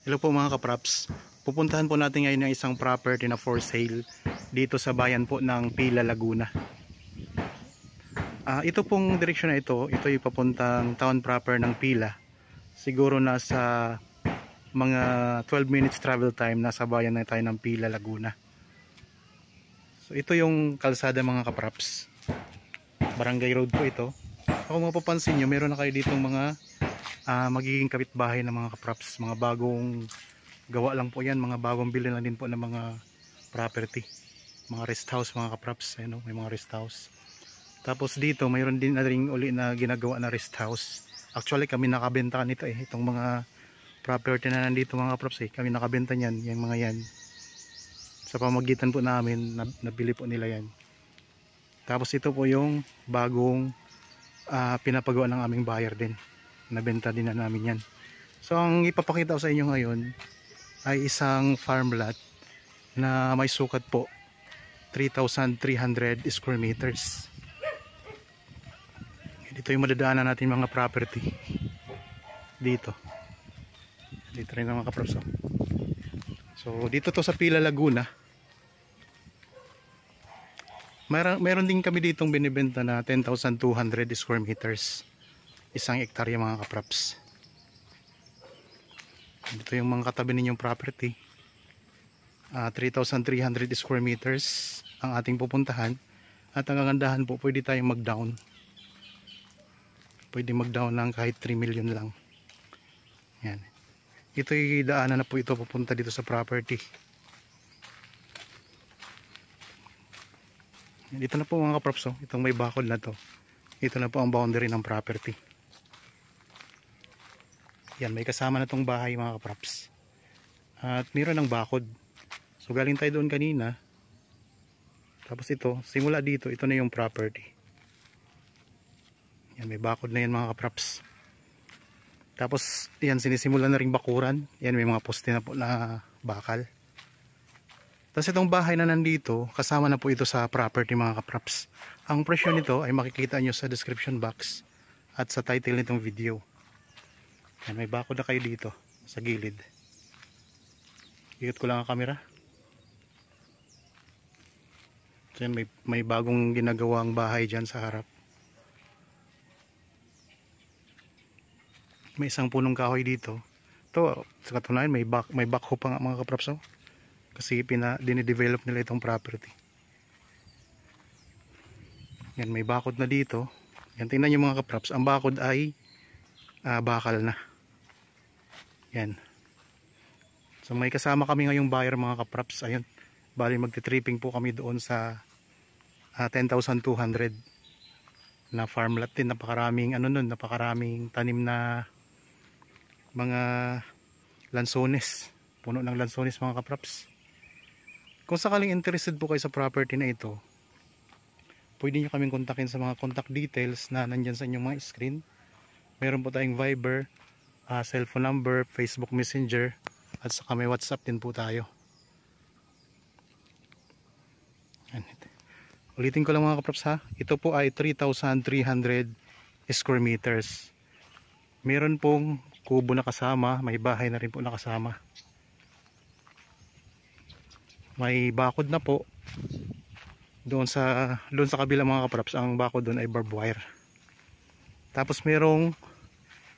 Hello po mga kapraps. Pupuntahan po natin ngayon yung isang property na for sale dito sa bayan po ng Pila, Laguna. Ito pong direksyon na ito yung papuntang town proper ng Pila. Siguro nasa mga 12 minutes travel time nasa bayan na tayo ng Pila, Laguna. So ito yung kalsada mga kapraps. Barangay road po ito. Kung mapapansin nyo, meron na kayo ditong mga magiging kapitbahay ng mga kapraps, mga bagong gawa lang po yan, mga bagong bilhin lang din po ng mga property, mga rest house mga kapraps. Ayun, may mga rest house. Tapos dito mayroon din na rin uli na ginagawa na rest house. Actually kami nakabenta nito itong mga property na nandito mga kapraps kami nakabenta niyan, yung mga yan sa pamagitan po namin, nabili po nila yan. Tapos ito po yung bagong pinapagawa ng aming buyer din, nabenta din na namin yan. So ang ipapakita ko sa inyo ngayon ay isang farm lot na may sukat po 3,300 square meters. Dito yung madadaanan natin mga property dito rin ang mga kapraps. So dito to sa Pila, Laguna. Meron din kami ditong binibenta na 10,200 square meters, isang hektarya mga kapraps. Dito yung mga katabi ninyong property, 3,300 square meters ang ating pupuntahan. At ang kagandahan po, pwede tayong mag-down, ng kahit 3 million lang. Yan. Ito yung daanan na po ito pupunta dito sa property. Dito na po mga kaprops, itong may bakod na to, ito na po ang boundary ng property. Yan, may kasama na tong bahay mga kaprops, at mayroon ng bakod. So galing tayo doon kanina, tapos ito, simula dito, ito na yung property. Yan, may bakod na yan mga kaprops. Tapos yan, sinisimula na ring bakuran. Yan, may mga poste na po na bakal. Tapos itong bahay na nandito, kasama na po ito sa property mga kapraps. Ang presyo nito ay makikita nyo sa description box at sa title nitong video. Yan, may bakod na kayo dito sa gilid. Ikot ko lang ang camera. So yan, may bagong ginagawang bahay dyan sa harap. May isang punong kahoy dito. Ito, sa katunayan, may backhoe pa nga mga kapraps. Kasi dinidevelop nila itong property. Yan, may bakod na dito. Yan, tingnan nyo mga kapraps, ang bakod ay bakal na. Yan. So may kasama kami ngayong buyer mga kapraps. Ayun, bali magti-tripping po kami doon sa 10,200 na farm lot din. Napakaraming napakaraming tanim na mga lansones, puno ng lansones mga kapraps. Kung sakaling interested po kayo sa property na ito, pwede nyo kaming kontakin sa mga contact details na nandyan sa inyong mga screen. Meron po tayong Viber, cellphone number, Facebook Messenger, at saka may WhatsApp din po tayo. Ulitin ko lang mga kapraps ha, ito po ay 3,300 square meters. Meron pong kubo na kasama, may bahay na rin po nakasama. May bakod na po doon sa kabila mga kapraps. Ang bakod doon ay barbed wire. Tapos merong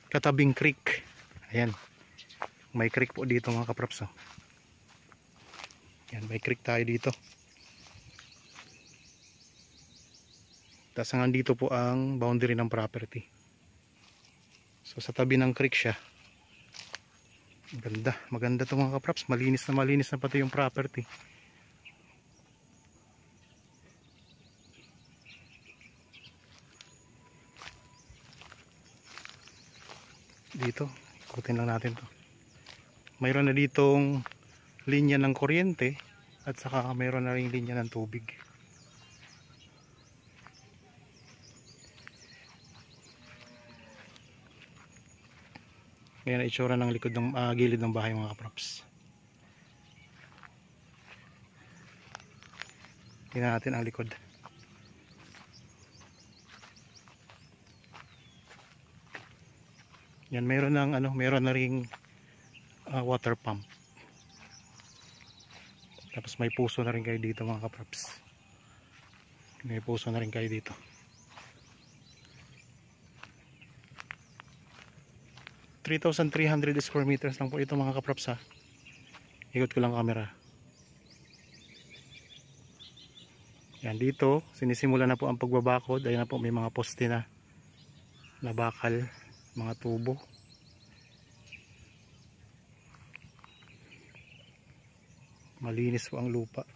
katabing creek. Ayan, may creek po dito mga kapraps. Ayan, may creek tayo dito. Tapos hanggang dito po ang boundary ng property. So sa tabi ng creek siya. Maganda to mga kapraps. Malinis na pati yung property. Dito, ikutin lang natin to. Mayroon na ditong linya ng kuryente at saka mayroon na ring linya ng tubig. Ngayon ang itsura ng likod ng gilid ng bahay mga kaprops. Tingnan natin ang likod. Yan, meron na ring water pump. Tapos may puso na rin kayo dito mga kaprops. May puso na rin kayo dito. (3,300 square meters lang po ito mga kaprops ha. Ikot ko lang camera. Yan, dito sinisimula na po ang pagbabakod. Ayan na po, may mga poste na bakal, mga tubo. Malinis po ang lupa.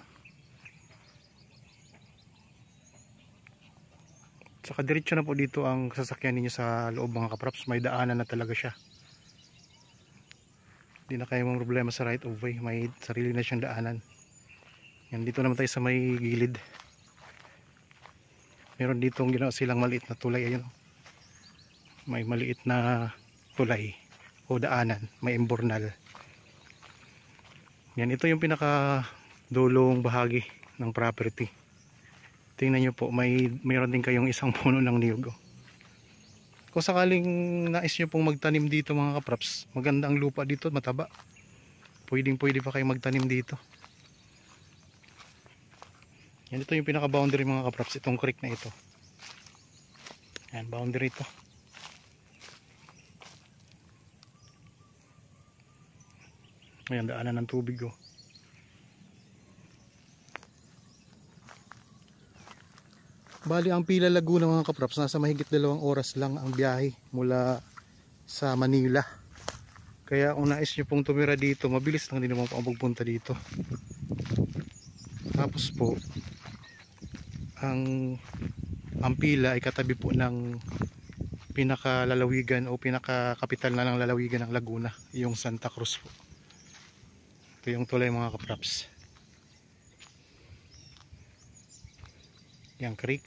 Saka diretso na po dito ang sasakyan ninyo sa loob mga kaprops. May daanan na talaga siya. Hindi na kayo mong problema sa right of way. May sarili na siyang daanan. Yan, dito naman tayo sa may gilid. Meron dito ginawa silang maliit na tulay. Ayun, may maliit na tulay o daanan. May imbornal. Yan, ito yung pinaka dulong bahagi ng property. Tingnan nyo po, mayroon din kayong isang puno ng niyog. Kung sakaling nais nyo pong magtanim dito mga kaprops, maganda ang lupa dito, mataba. Pwede pa kayo magtanim dito. Yan, ito yung pinaka boundary mga kaprops, itong creek na ito. Yan, boundary ito. Ayan, daanan ng tubig oh. Bali ang Pila Laguna mga kaprops, nasa mahigit 2 oras lang ang biyahe mula sa Manila. Kaya kung nais nyo pong tumira dito, mabilis lang din naman po ang pagpunta dito. Tapos po ang Pila ay katabi po ng pinakalalawigan o pinakakapital na ng lalawigan ng Laguna, yung Santa Cruz po. Ito yung tulay mga kaprops. Yang creek.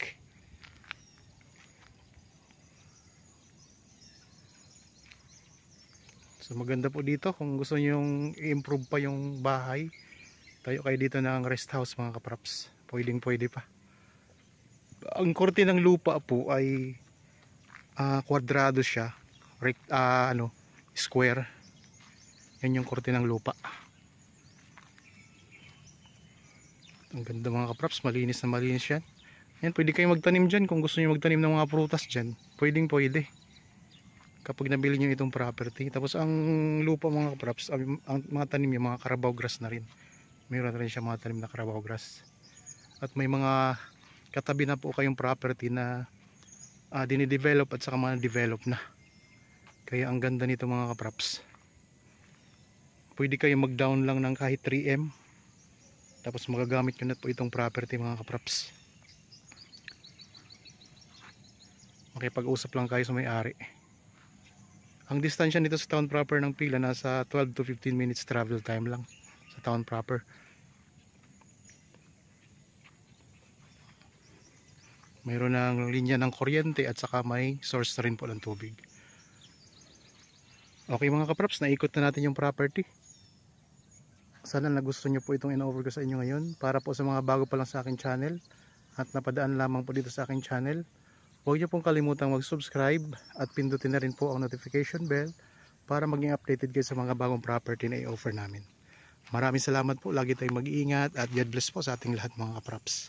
So maganda po dito kung gusto nyo i-improve pa yung bahay. Tayo kayo dito ng rest house mga kaprops. Pwede pa. Ang korte ng lupa po ay kwadrado siya. Square. Yan yung korte ng lupa. Ang ganda mga kaprops, malinis na malinis yan. Yan, pwede kayo magtanim dyan kung gusto nyo magtanim ng mga prutas dyan. Pwede. Kapag nabili nyo itong property. Tapos ang lupa mga kaprops, ang mga tanim yung mga Carabao grass na rin. Mayroon rin siya mga tanim na Carabao grass. At may mga katabi na po kayong property na dinidevelop at saka mga develop na. Kaya ang ganda nito mga kaprops. Pwede kayo mag-down lang ng kahit 3M. Tapos magagamit nyo na po itong property mga kaprops. Makipag-usap lang kayo sa may-ari. Ang distansya nito sa town proper ng Pila nasa 12 to 15 minutes travel time lang sa town proper. Mayroon ng linya ng kuryente at saka may source na rin po ng tubig. Okay mga kaprops, naikot na natin yung property. Sana nagustuhan nyo po itong in-over ko sa inyo ngayon. Para po sa mga bago pa lang sa aking channel at napadaan lamang po dito sa aking channel, huwag nyo pong kalimutang mag-subscribe at pindutin na rin po ang notification bell para maging updated kayo sa mga bagong property na i-offer namin. Maraming salamat po. Lagi tayong mag-iingat at God bless po sa ating lahat mga kaprops.